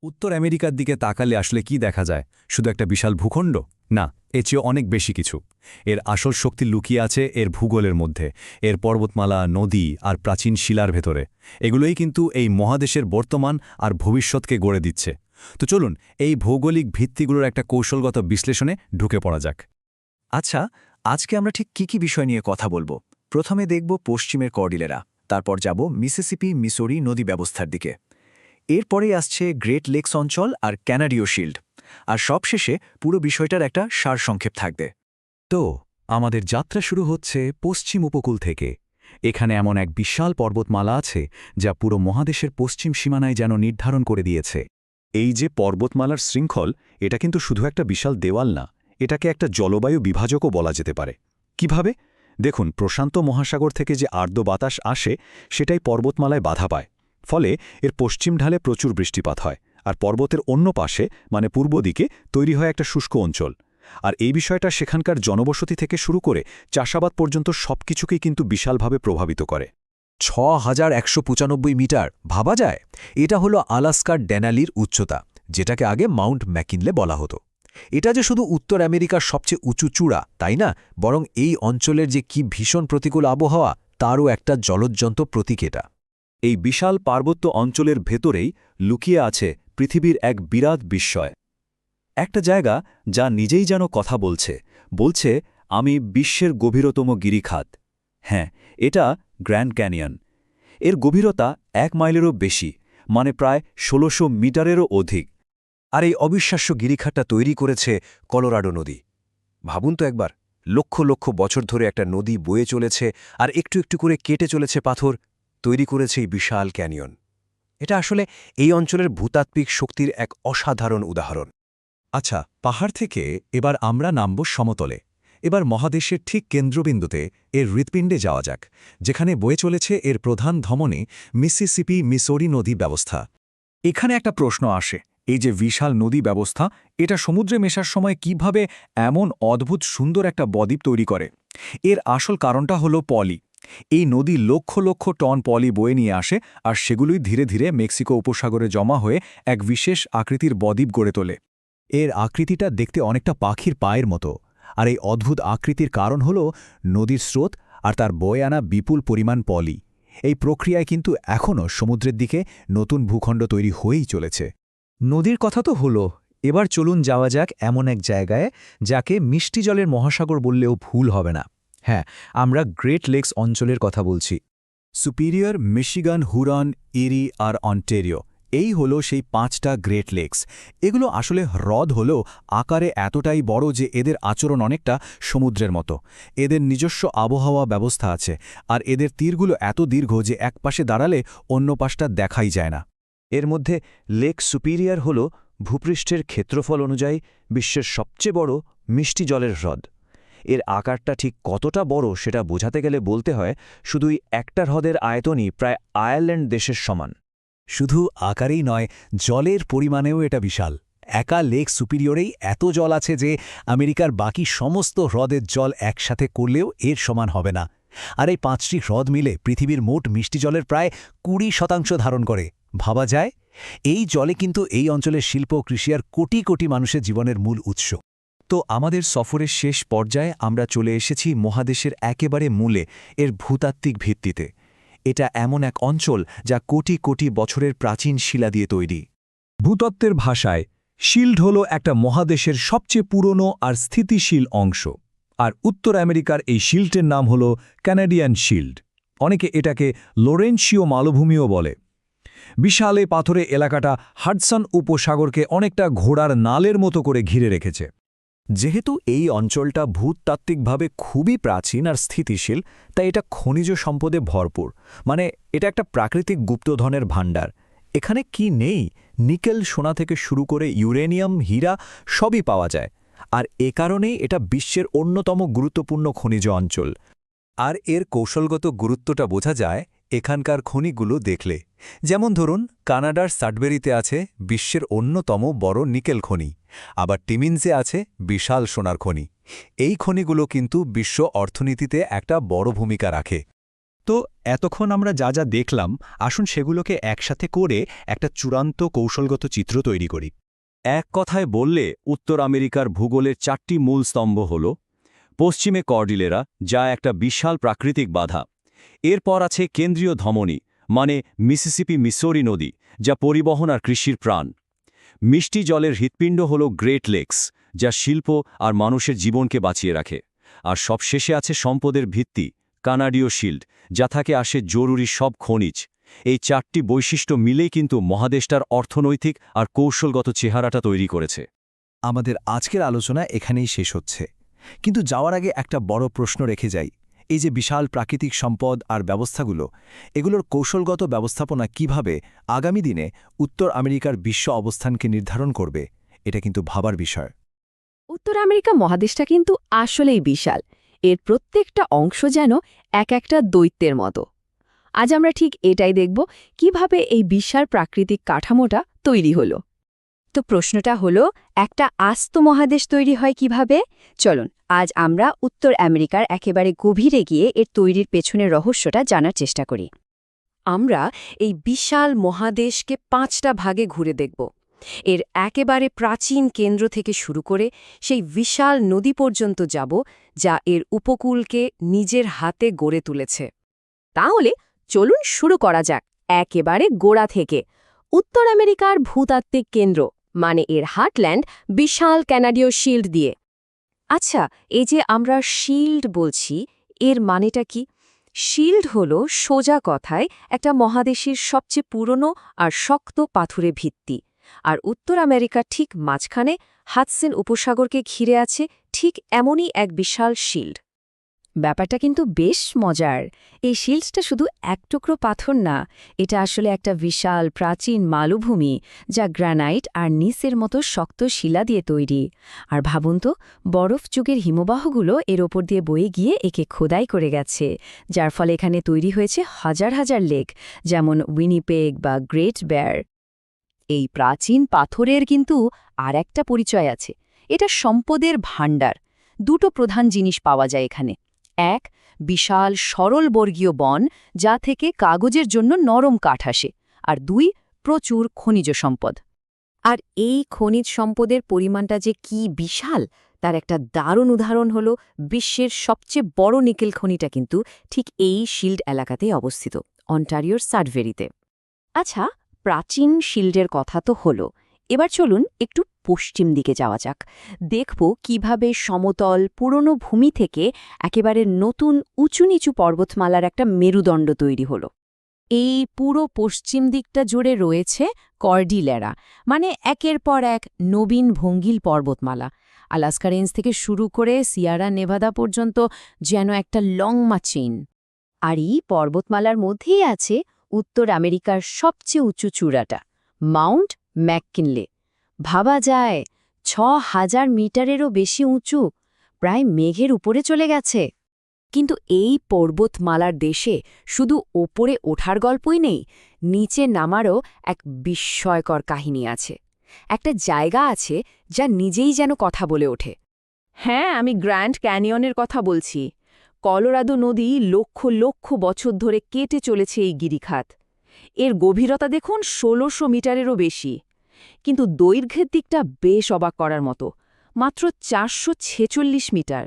উত্তর আমেরিকার দিকে তাকালে আসলে কি দেখা যায়? শুধু একটা বিশাল ভূখণ্ড? না, এর চেয়ে অনেক বেশি কিছু। এর আসল শক্তি লুকিয়ে আছে এর ভূগোলের মধ্যে, এর পর্বতমালা, নদী আর প্রাচীন শিলার ভেতরে। এগুলোই কিন্তু এই মহাদেশের বর্তমান আর ভবিষ্যৎকে গড়ে দিচ্ছে। তো চলুন এই ভৌগোলিক ভিত্তিগুলোর একটা কৌশলগত বিশ্লেষণে ঢুকে পড়া যাক। আচ্ছা, আজকে আমরা ঠিক কি বিষয় নিয়ে কথা বলবো? প্রথমে দেখব পশ্চিমের কর্ডিলেরা, তারপর যাব মিসিসিপি মিসৌরি নদী ব্যবস্থার দিকে। এরপরেই আসছে গ্রেট লেকস অঞ্চল আর ক্যানাডীয় শিল্ড। আর সবশেষে পুরো বিষয়টার একটা সারসংক্ষেপ থাকবে। তো আমাদের যাত্রা শুরু হচ্ছে পশ্চিম উপকূল থেকে। এখানে এমন এক বিশাল পর্বতমালা আছে যা পুরো মহাদেশের পশ্চিম সীমানায় যেন নির্ধারণ করে দিয়েছে। এই যে পর্বতমালার শৃঙ্খল, এটা কিন্তু শুধু একটা বিশাল দেওয়াল না, এটাকে একটা জলবায়ু বিভাজকও বলা যেতে পারে। কিভাবে? দেখুন, প্রশান্ত মহাসাগর থেকে যে আর্দ্র বাতাস আসে সেটাই পর্বতমালায় বাধা পায়। ফলে এর পশ্চিম ঢালে প্রচুর বৃষ্টিপাত হয়, আর পর্বতের অন্য পাশে মানে পূর্ব দিকে তৈরি হয় একটা শুষ্ক অঞ্চল। আর এই বিষয়টা সেখানকার জনবসতি থেকে শুরু করে চাষাবাদ পর্যন্ত সবকিছুকেই কিন্তু বিশালভাবে প্রভাবিত করে। ৬,১৯৫ মিটার, ভাবা যায়? এটা হলো আলাস্কার ডেনালির উচ্চতা, যেটাকে আগে মাউন্ট ম্যাকিনলে বলা হতো। এটা যে শুধু উত্তর আমেরিকার সবচেয়ে উঁচু চূড়া তাই না, বরং এই অঞ্চলের যে কি ভীষণ প্রতিকূল আবহাওয়া তারও একটা জ্বলজ্জন্ত প্রতীক এটা। এই বিশাল পার্বত্য অঞ্চলের ভেতরেই লুকিয়ে আছে পৃথিবীর এক বিরাট বিস্ময়। একটা জায়গা যা নিজেই যেন কথা বলছে আমি বিশ্বের গভীরতম গিরিখাত। হ্যাঁ, এটা গ্র্যান্ড ক্যানিয়ন। এর গভীরতা ১ মাইলেরও বেশি, মানে প্রায় ১৬০০ মিটারেরও অধিক। আর এই অবিশ্বাস্য গিরিখাতটা তৈরি করেছে কলোরাডো নদী। ভাবুন তো একবার, লক্ষ লক্ষ বছর ধরে একটা নদী বয়ে চলেছে আর একটু একটু করে কেটে চলেছে পাথর, তৈরি করেছে এই বিশাল ক্যানিয়ন। এটা আসলে এই অঞ্চলের ভূতাত্ত্বিক শক্তির এক অসাধারণ উদাহরণ। আচ্ছা, পাহাড় থেকে এবার আমরা নামব সমতলে। এবার মহাদেশের ঠিক কেন্দ্রবিন্দুতে এর হৃৎপিণ্ডে যাওয়া যাক, যেখানে বয়ে চলেছে এর প্রধান ধমনী মিসিসিপি মিসৌরি নদী ব্যবস্থা। এখানে একটা প্রশ্ন আসে, এই যে বিশাল নদী ব্যবস্থা, এটা সমুদ্রে মেশার সময় কিভাবে এমন অদ্ভুত সুন্দর একটা বদ্বীপ তৈরি করে? এর আসল কারণটা হলো পলি। এই নদী লক্ষ লক্ষ টন পলি বয়ে নিয়ে আসে, আর সেগুলোই ধীরে ধীরে মেক্সিকো উপসাগরে জমা হয়ে এক বিশেষ আকৃতির বদ্বীপ গড়ে তোলে। এর আকৃতিটা দেখতে অনেকটা পাখির পায়ের মতো, আর এই অদ্ভুত আকৃতির কারণ হল নদীর স্রোত আর তার বয়ে আনা বিপুল পরিমাণ পলি। এই প্রক্রিয়ায় কিন্তু এখনও সমুদ্রের দিকে নতুন ভূখণ্ড তৈরি হয়েই চলেছে। নদীর কথা তো হলো, এবার চলুন যাওয়া যাক এমন এক জায়গায় যাকে মিষ্টি জলের মহাসাগর বললেও ভুল হবে না। হ্যাঁ, আমরা গ্রেট লেকস অঞ্চলের কথা বলছি। সুপিরিয়র, মিশিগান, হুরন, ইরি আর অন্টেরিও, এই হলো সেই ৫টা গ্রেট লেকস। এগুলো আসলে হ্রদ হলেও আকারে এতটাই বড় যে এদের আচরণ অনেকটা সমুদ্রের মতো। এদের নিজস্ব আবহাওয়া ব্যবস্থা আছে, আর এদের তীরগুলো এত দীর্ঘ যে এক পাশে দাঁড়ালে অন্য পাশটা দেখাই যায় না। এর মধ্যে লেক সুপিরিয়র হল ভূপৃষ্ঠের ক্ষেত্রফল অনুযায়ী বিশ্বের সবচেয়ে বড় মিষ্টি জলের হ্রদ। এর আকারটা ঠিক কতটা বড় সেটা বোঝাতে গেলে বলতে হয়, শুধুই একটা হ্রদের আয়তনই প্রায় আয়ারল্যান্ড দেশের সমান। শুধু আকারেই নয়, জলের পরিমাণেও এটা বিশাল। একা লেক সুপিরিয়রেই এত জল আছে যে আমেরিকার বাকি সমস্ত হ্রদের জল একসাথে করলেও এর সমান হবে না। আর এই ৫টি হ্রদ মিলে পৃথিবীর মোট মিষ্টি জলের প্রায় ২০% ধারণ করে। ভাবা যায়? এই জলে কিন্তু এই অঞ্চলের শিল্প, কৃষি আর কোটি কোটি মানুষের জীবনের মূল উৎস। তো আমাদের সফরের শেষ পর্যায়ে আমরা চলে এসেছি মহাদেশের একেবারে মূলে, এর ভূতাত্ত্বিক ভিত্তিতে। এটা এমন এক অঞ্চল যা কোটি কোটি বছরের প্রাচীন শিলা দিয়ে তৈরি। ভূতত্ত্বের ভাষায় শিল্ড হল একটা মহাদেশের সবচেয়ে পুরনো আর স্থিতিশীল অংশ, আর উত্তর আমেরিকার এই শিল্ডের নাম হল ক্যানাডিয়ান শিল্ড। অনেকে এটাকে লোরেন্সীয় মালভূমিও বলে। বিশাল এই পাথরে এলাকাটা হাডসন উপসাগরকে অনেকটা ঘোড়ার নালের মতো করে ঘিরে রেখেছে। যেহেতু এই অঞ্চলটা ভূতাত্ত্বিকভাবে খুবই প্রাচীন আর স্থিতিশীল, তাই এটা খনিজ সম্পদে ভরপুর। মানে এটা একটা প্রাকৃতিক গুপ্তধনের ভাণ্ডার। এখানে কি নেই? নিকেল, সোনা থেকে শুরু করে ইউরেনিয়াম, হীরা সবই পাওয়া যায়। আর এ কারণেই এটা বিশ্বের অন্যতম গুরুত্বপূর্ণ খনিজ অঞ্চল। আর এর কৌশলগত গুরুত্বটা বোঝা যায় এখানকার খনিগুলো দেখলে। যেমন ধরুন, কানাডার সাডবেরিতে আছে বিশ্বের অন্যতম বড় নিকেল খনি, আবার টিমিন্সে আছে বিশাল সোনার খনি। এই খনিগুলো কিন্তু বিশ্ব অর্থনীতিতে একটা বড় ভূমিকা রাখে। তো এতক্ষণ আমরা যা যা দেখলাম, আসুন সেগুলোকে একসাথে করে একটা চূড়ান্ত কৌশলগত চিত্র তৈরি করি। এক কথায় বললে উত্তর আমেরিকার ভূগোলের 4টি মূল স্তম্ভ হল পশ্চিমে কর্ডিলেরা, যা একটা বিশাল প্রাকৃতিক বাধা। এরপর আছে কেন্দ্রীয় ধমনী, মানে মিসিসিপি মিসৌরি নদী, যা পরিবহন আর কৃষির প্রাণ। মিষ্টি জলের হৃৎপিণ্ড হল গ্রেট লেকস, যা শিল্প আর মানুষের জীবনকে বাঁচিয়ে রাখে। আর সবশেষে আছে সম্পদের ভিত্তি, কানাডীয় শিল্ড, যা থেকে আসে জরুরি সব খনিজ। এই 4টি বৈশিষ্ট্য মিলেই কিন্তু মহাদেশটার অর্থনৈতিক আর কৌশলগত চেহারাটা তৈরি করেছে। আমাদের আজকের আলোচনা এখানেই শেষ হচ্ছে, কিন্তু যাওয়ার আগে একটা বড় প্রশ্ন রেখে যাই। এই যে বিশাল প্রাকৃতিক সম্পদ আর ব্যবস্থাগুলো, এগুলোর কৌশলগত ব্যবস্থাপনা কিভাবে আগামী দিনে উত্তর আমেরিকার বিশ্ব অবস্থানকে নির্ধারণ করবে, এটা কিন্তু ভাবার বিষয়। উত্তর আমেরিকা মহাদেশটা কিন্তু আসলেই বিশাল। এর প্রত্যেকটা অংশ যেন এক একটা দৈত্যের মতো। আজ আমরা ঠিক এটাই দেখব, কিভাবে এই বিশাল প্রাকৃতিক কাঠামোটা তৈরি হলো। তো প্রশ্নটা হলো, একটা আস্ত মহাদেশ তৈরি হয় কিভাবে? চলুন আজ আমরা উত্তর আমেরিকার একেবারে গভীরে গিয়ে এর তৈরির পেছনের রহস্যটা জানার চেষ্টা করি। আমরা এই বিশাল মহাদেশকে 5টা ভাগে ঘুরে দেখব। এর একেবারে প্রাচীন কেন্দ্র থেকে শুরু করে সেই বিশাল নদী পর্যন্ত যাব, যা এর উপকূলকে নিজের হাতে গড়ে তুলেছে। তাহলে চলুন শুরু করা যাক একেবারে গোড়া থেকে, উত্তর আমেরিকার ভূতাত্ত্বিক কেন্দ্র, মানে এর হার্টল্যান্ড, বিশাল কানাডীয় শিল্ড দিয়ে। আচ্ছা, এই যে আমরা শিল্ড বলছি, এর মানেটা কি? শিল্ড হল সোজা কথায় একটা মহাদেশের সবচেয়ে পুরনো আর শক্ত পাথুরে ভিত্তি। আর উত্তর আমেরিকার ঠিক মাঝখানে হাডসন উপসাগরকে ঘিরে আছে ঠিক এমনই এক বিশাল শিল্ড। ব্যাপারটা কিন্তু বেশ মজার। এই শিল্ডটা শুধু এক টুকরো পাথর না, এটা আসলে একটা বিশাল প্রাচীন মালভূমি, যা গ্রানাইট আর নিসের মতো শক্ত শিলা দিয়ে তৈরি। আর ভাবুন তো, বরফ যুগের হিমবাহগুলো এর ওপর দিয়ে বয়ে গিয়ে একে খোদাই করে গেছে, যার ফলে এখানে তৈরি হয়েছে হাজার হাজার লেক, যেমন উইনিপেগ বা গ্রেট বেয়ার। এই প্রাচীন পাথরের কিন্তু আর একটা পরিচয় আছে, এটা সম্পদের ভাণ্ডার। দুটো প্রধান জিনিস পাওয়া যায় এখানে। এক, বিশাল সরলবর্গীয় বন, যা থেকে কাগজের জন্য নরম কাঠ আসে। আর 2, প্রচুর খনিজ সম্পদ। আর এই খনিজ সম্পদের পরিমাণটা যে কি বিশাল, তার একটা দারুণ উদাহরণ হল বিশ্বের সবচেয়ে বড় নিকেল খনিটা কিন্তু ঠিক এই শিল্ড এলাকাতেই অবস্থিত, অন্টারিওর সাডভেরিতে। আচ্ছা, প্রাচীন শিল্ডের কথা তো হলো, এবার চলুন একটু পশ্চিম দিকে যাওয়া যাক। দেখব কিভাবে সমতল পুরনো ভূমি থেকে একেবারে নতুন উঁচু নিচু পর্বতমালার একটা মেরুদণ্ড তৈরি হলো। এই পুরো পশ্চিম দিকটা জুড়ে রয়েছে কর্ডিলেরা, মানে একের পর এক নবীন ভঙ্গিল পর্বতমালা। আলাস্কা রেঞ্জ থেকে শুরু করে সিয়ারা নেভাদা পর্যন্ত যেন একটা লংমা চেইন। আর এই পর্বতমালার মধ্যেই আছে উত্তর আমেরিকার সবচেয়ে উঁচু চূড়াটা, মাউন্ট ম্যাককিনলে। ভাবা যায় ৬,০০০ মিটারেরও বেশি উঁচু, প্রায় মেঘের উপরে চলে গেছে। কিন্তু এই পর্বতমালার দেশে শুধু ওপরে ওঠার গল্পই নেই, নিচে নামারও এক বিস্ময়কর কাহিনী আছে। একটা জায়গা আছে যা নিজেই যেন কথা বলে ওঠে। হ্যাঁ, আমি গ্র্যান্ড ক্যানিয়নের কথা বলছি। কলোরাদো নদী লক্ষ লক্ষ বছর ধরে কেটে চলেছে এই গিরিখাত। এর গভীরতা দেখুন ১৬০০ মিটারেরও বেশি। কিন্তু দৈর্ঘ্যের দিকটা বেশ অবাক করার মতো, মাত্র ৪৪৬ মিটার।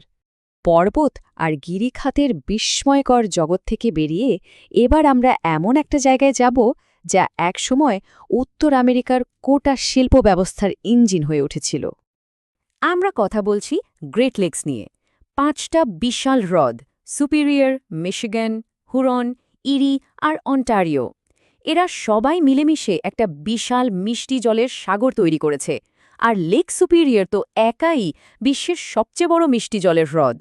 পর্বত আর গিরিখাতের বিস্ময়কর জগৎ থেকে বেরিয়ে এবার আমরা এমন একটা জায়গায় যাব, যা একসময় উত্তর আমেরিকার কোটা শিল্প ব্যবস্থার ইঞ্জিন হয়ে উঠেছিল। আমরা কথা বলছি গ্রেট লেকস নিয়ে। 5টা বিশাল হ্রদ, সুপিরিয়র, মিশিগান, হুরন, ইরি আর অন্টারিও, এরা সবাই মিলেমিশে একটা বিশাল মিষ্টি জলের সাগর তৈরি করেছে। আর লেক সুপিরিয়র তো একাই বিশ্বের সবচেয়ে বড় মিষ্টি জলের হ্রদ।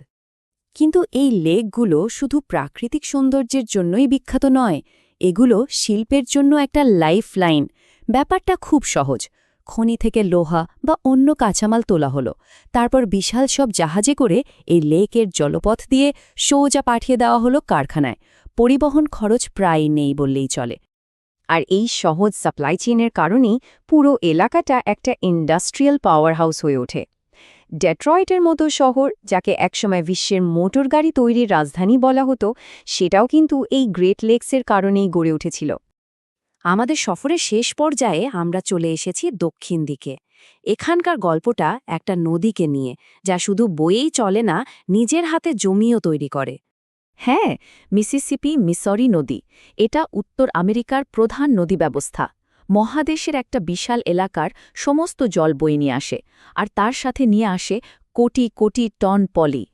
কিন্তু এই লেকগুলো শুধু প্রাকৃতিক সৌন্দর্যের জন্যই বিখ্যাত নয়, এগুলো শিল্পের জন্য একটা লাইফলাইন। ব্যাপারটা খুব সহজ। খনি থেকে লোহা বা অন্য কাঁচামাল তোলা হলো, তারপর বিশাল সব জাহাজে করে এই লেকের জলপথ দিয়ে সোজা পাঠিয়ে দেওয়া হলো কারখানায়। পরিবহন খরচ প্রায় নেই বললেই চলে। আর এই সহজ সাপ্লাই চেইনের কারণেই পুরো এলাকাটা একটা ইন্ডাস্ট্রিয়াল পাওয়ার হাউস হয়ে ওঠে। ডেট্রয়েটের মতো শহর, যাকে একসময় বিশ্বের মোটর গাড়ি তৈরির রাজধানী বলা হতো, সেটাও কিন্তু এই গ্রেট লেকসের কারণেই গড়ে উঠেছিল। আমাদের সফরের শেষ পর্যায়ে আমরা চলে এসেছি দক্ষিণ দিকে। এখানকার গল্পটা একটা নদীকে নিয়ে, যা শুধু বয়েই চলে না, নিজের হাতে জমিও তৈরি করে। হ্যাঁ, মিসিসিপি মিসরি নদী। এটা উত্তর আমেরিকার প্রধান নদী ব্যবস্থা। মহাদেশের একটা বিশাল এলাকার সমস্ত জল বয়ে নিয়ে আসে, আর তার সাথে নিয়ে আসে কোটি কোটি টন পলি।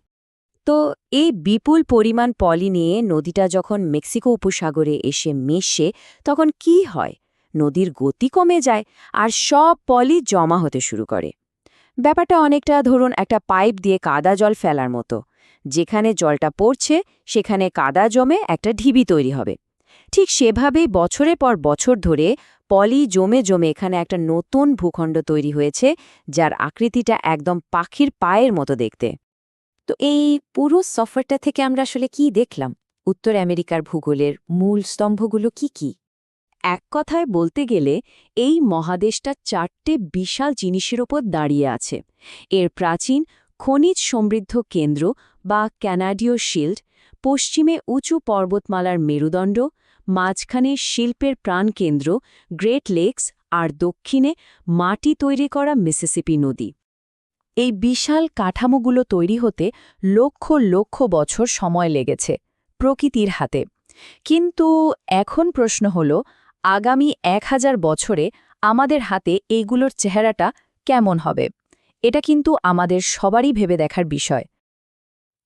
তো এই বিপুল পরিমাণ পলি নিয়ে নদীটা যখন মেক্সিকো উপসাগরে এসে মেশে, তখন কি হয়? নদীর গতি কমে যায় আর সব পলি জমা হতে শুরু করে। ব্যাপারটা অনেকটা ধরুন একটা পাইপ দিয়ে কাদা জল ফেলার মতো। যেখানে জলটা পড়ছে সেখানে কাদা জমে একটা ঢিবি তৈরি হবে। ঠিক সেভাবেই বছরের পর বছর ধরে পলি জমে জমে এখানে একটা নতুন ভূখণ্ড তৈরি হয়েছে, যার আকৃতিটা একদম পাখির পায়ের মতো দেখতে। তো এই পুরো সফরটা থেকে আমরা আসলে কি দেখলাম? উত্তর আমেরিকার ভূগোলের মূল স্তম্ভগুলো কি কি? এক কথায় বলতে গেলে এই মহাদেশটা 4টে বিশাল জিনিসের ওপর দাঁড়িয়ে আছে। এর প্রাচীন খনিজ সমৃদ্ধ কেন্দ্র বা ক্যানাডীয় শিল্ড, পশ্চিমে উঁচু পর্বতমালার মেরুদণ্ড, মাঝখানে শিল্পের প্রাণকেন্দ্র গ্রেট লেকস, আর দক্ষিণে মাটি তৈরি করা মিসিসিপি নদী। এই বিশাল কাঠামোগুলো তৈরি হতে লক্ষ লক্ষ বছর সময় লেগেছে প্রকৃতির হাতে। কিন্তু এখন প্রশ্ন হল, আগামী 1000 বছরে আমাদের হাতে এইগুলোর চেহারাটা কেমন হবে? এটা কিন্তু আমাদের সবারই ভেবে দেখার বিষয়।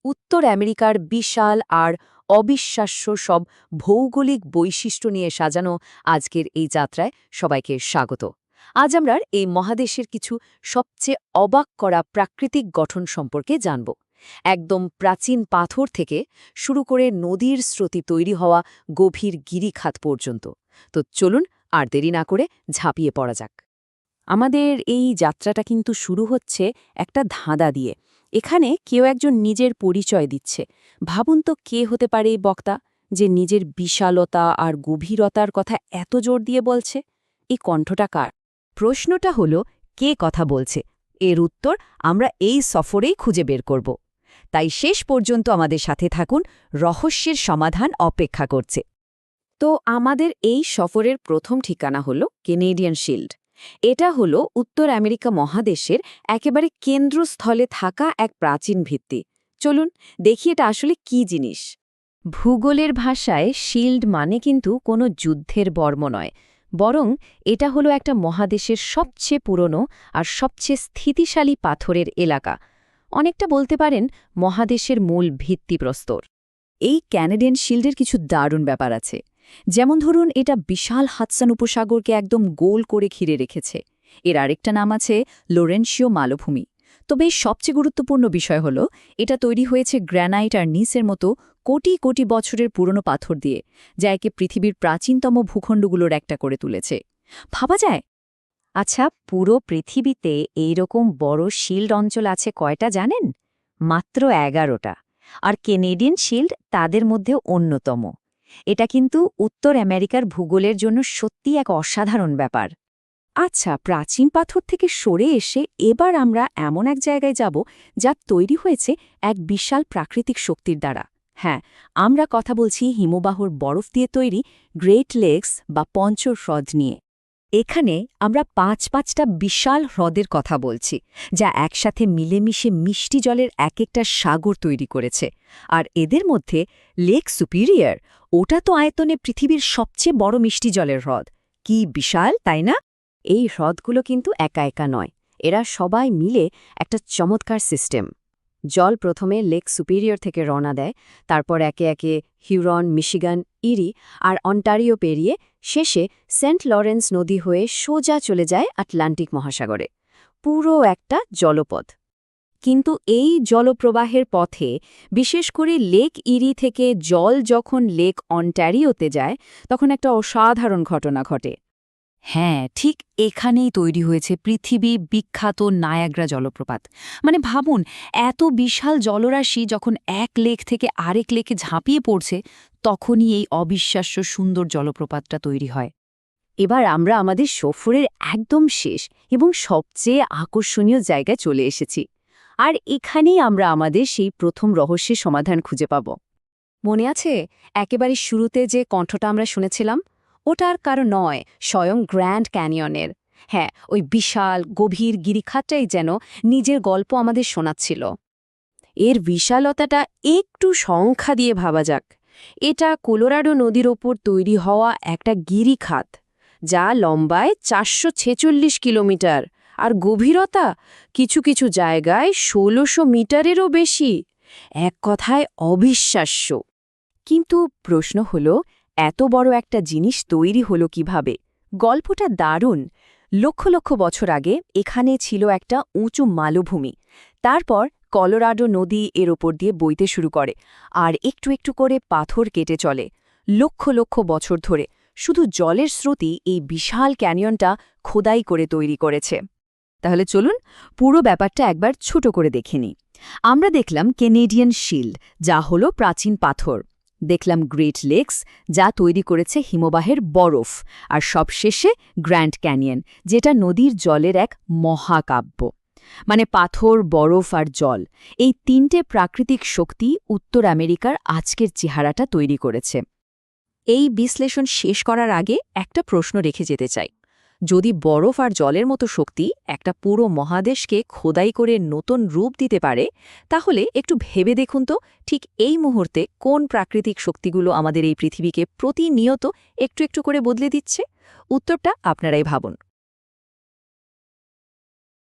উত্তর আমেরিকার বিশাল আর অবিশ্বাস্য সব ভৌগোলিক বৈশিষ্ট্য নিয়ে সাজানো আজকের এই যাত্রায় সবাইকে স্বাগত। আজ আমরা এই মহাদেশের কিছু সবচেয়ে অবাক করা প্রাকৃতিক গঠন সম্পর্কে জানব। একদম প্রাচীন পাথর থেকে শুরু করে নদীর স্রোতে তৈরি হওয়া গভীর গিরিখাত পর্যন্ত। তো চলুন আর দেরি না করে ঝাঁপিয়ে পড়া যাক। আমাদের এই যাত্রাটা কিন্তু শুরু হচ্ছে একটা ধাঁধা দিয়ে। এখানে কেউ একজন নিজের পরিচয় দিচ্ছে। ভাবুন তো কে হতে পারে এই বক্তা, যে নিজের বিশালতা আর গভীরতার কথা এত জোর দিয়ে বলছে? এই কণ্ঠটা কার? প্রশ্নটা হলো, কে কথা বলছে? এর উত্তর আমরা এই সফরেই খুঁজে বের করব। তাই শেষ পর্যন্ত আমাদের সাথে থাকুন, রহস্যের সমাধান অপেক্ষা করছে। তো আমাদের এই সফরের প্রথম ঠিকানা হলো কেনেডিয়ান শিল্ড। এটা হলো উত্তর আমেরিকা মহাদেশের একেবারে কেন্দ্রস্থলে থাকা এক প্রাচীন ভিত্তি। চলুন দেখি এটা আসলে কি জিনিস। ভূগোলের ভাষায় শিল্ড মানে কিন্তু কোনো যুদ্ধের বর্ম নয়, বরং এটা হলো একটা মহাদেশের সবচেয়ে পুরনো আর সবচেয়ে স্থিতিশালী পাথরের এলাকা। অনেকটা বলতে পারেন মহাদেশের মূল ভিত্তিপ্রস্তর। এই ক্যানাডিয়ান শিল্ডের কিছু দারুণ ব্যাপার আছে। যেমন ধরুন, এটা বিশাল হাদসন উপসাগরকে একদম গোল করে ঘিরে রেখেছে। এর আরেকটা নাম আছে লোরেন্সিও মালভূমি। তবে সবচেয়ে গুরুত্বপূর্ণ বিষয় হল, এটা তৈরি হয়েছে গ্র্যানাইট আর নিসের মতো কোটি কোটি বছরের পুরনো পাথর দিয়ে, যা একে পৃথিবীর প্রাচীনতম ভূখণ্ডগুলোর একটা করে তুলেছে। ভাবা যায়? আচ্ছা, পুরো পৃথিবীতে এইরকম বড় শিল্ড অঞ্চল আছে কয়টা জানেন? মাত্র 11টা। আর কেনেডিয়ান শিল্ড তাদের মধ্যে অন্যতম। এটা কিন্তু উত্তর আমেরিকার ভূগোলের জন্য সত্যি এক অসাধারণ ব্যাপার। আচ্ছা, প্রাচীন পাথর থেকে সরে এসে এবার আমরা এমন এক জায়গায় যাব যা তৈরি হয়েছে এক বিশাল প্রাকৃতিক শক্তির দ্বারা। হ্যাঁ, আমরা কথা বলছি হিমবাহর বরফ দিয়ে তৈরি গ্রেট লেকস বা পঞ্চ হ্রদ নিয়ে। এখানে আমরা 5-5টা বিশাল হ্রদের কথা বলছি, যা একসাথে মিলেমিশে মিষ্টি জলের এক একটা সাগর তৈরি করেছে। আর এদের মধ্যে লেক সুপিরিয়র, ওটা তো আয়তনে পৃথিবীর সবচেয়ে বড় মিষ্টি জলের হ্রদ। কি বিশাল, তাই না? এই হ্রদগুলো কিন্তু একা একা নয়, এরা সবাই মিলে একটা চমৎকার সিস্টেম। জল প্রথমে লেক সুপিরিয়র থেকে রওনা দেয়, তারপর একে একে হিউরন, মিশিগান, ইরি আর অন্টারিও পেরিয়ে শেষে সেন্ট লরেন্স নদী হয়ে সোজা চলে যায় আটলান্টিক মহাসাগরে। পুরো একটা জলপথ। কিন্তু এই জলপ্রবাহের পথে, বিশেষ করে লেক ইরি থেকে জল যখন লেক অন্টারিওতে যায়, তখন একটা অসাধারণ ঘটনা ঘটে। হ্যাঁ, ঠিক এখানেই তৈরি হয়েছে পৃথিবী বিখ্যাত নায়াগ্রা জলপ্রপাত। মানে ভাবুন, এত বিশাল জলরাশি যখন এক লেক থেকে আরেক লেকে ঝাঁপিয়ে পড়ছে, তখনই এই অবিশ্বাস্য সুন্দর জলপ্রপাতটা তৈরি হয়। এবার আমরা আমাদের সফরের একদম শেষ এবং সবচেয়ে আকর্ষণীয় জায়গায় চলে এসেছি। আর এখানেই আমরা আমাদের সেই প্রথম রহস্যের সমাধান খুঁজে পাব। মনে আছে একেবারে শুরুতে যে কণ্ঠটা আমরা শুনেছিলাম? ওটার কারো নয়, স্বয়ং গ্র্যান্ড ক্যানিয়নের। হ্যাঁ, ওই বিশাল গভীর গিরিখাতটাই যেন নিজের গল্প আমাদের শোনাচ্ছিল। এর বিশালতাটা একটু সংখ্যা দিয়ে ভাবা যাক। এটা কলোরাডো নদীর ওপর তৈরি হওয়া একটা গিরিখাত, যা লম্বায় 446 কিলোমিটার আর গভীরতা কিছু কিছু জায়গায় 1600 মিটারেরও বেশি। এক কথায় অবিশ্বাস্য। কিন্তু প্রশ্ন হলো, এত বড় একটা জিনিস তৈরি হলো কিভাবে? গল্পটা দারুণ। লক্ষ লক্ষ বছর আগে এখানে ছিল একটা উঁচু মালভূমি। তারপর কলোরাডো নদী এর ওপর দিয়ে বইতে শুরু করে, আর একটু একটু করে পাথর কেটে চলে লক্ষ লক্ষ বছর ধরে। শুধু জলের স্রোতই এই বিশাল ক্যানিয়নটা খোদাই করে তৈরি করেছে। তাহলে চলুন পুরো ব্যাপারটা একবার ছোট করে দেখে নিই। আমরা দেখলাম ক্যানেডিয়ান শিল্ড, যা হলো প্রাচীন পাথর। দেখলাম গ্রেট লেকস, যা তৈরি করেছে হিমবাহের বরফ। আর সবশেষে গ্র্যান্ড ক্যানিয়ন, যেটা নদীর জলের এক মহাকাব্য। মানে পাথর, বরফ আর জল, এই তিনটে প্রাকৃতিক শক্তি উত্তর আমেরিকার আজকের চেহারাটা তৈরি করেছে। এই বিশ্লেষণ শেষ করার আগে একটা প্রশ্ন রেখে যেতে চাই। যদি বরফ আর জলের মতো শক্তি একটা পুরো মহাদেশকে খোদাই করে নতুন রূপ দিতে পারে, তাহলে একটু ভেবে দেখুন তো, ঠিক এই মুহূর্তে কোন প্রাকৃতিক শক্তিগুলো আমাদের এই পৃথিবীকে প্রতিনিয়ত একটু একটু করে বদলে দিচ্ছে? উত্তরটা আপনারাই ভাবুন।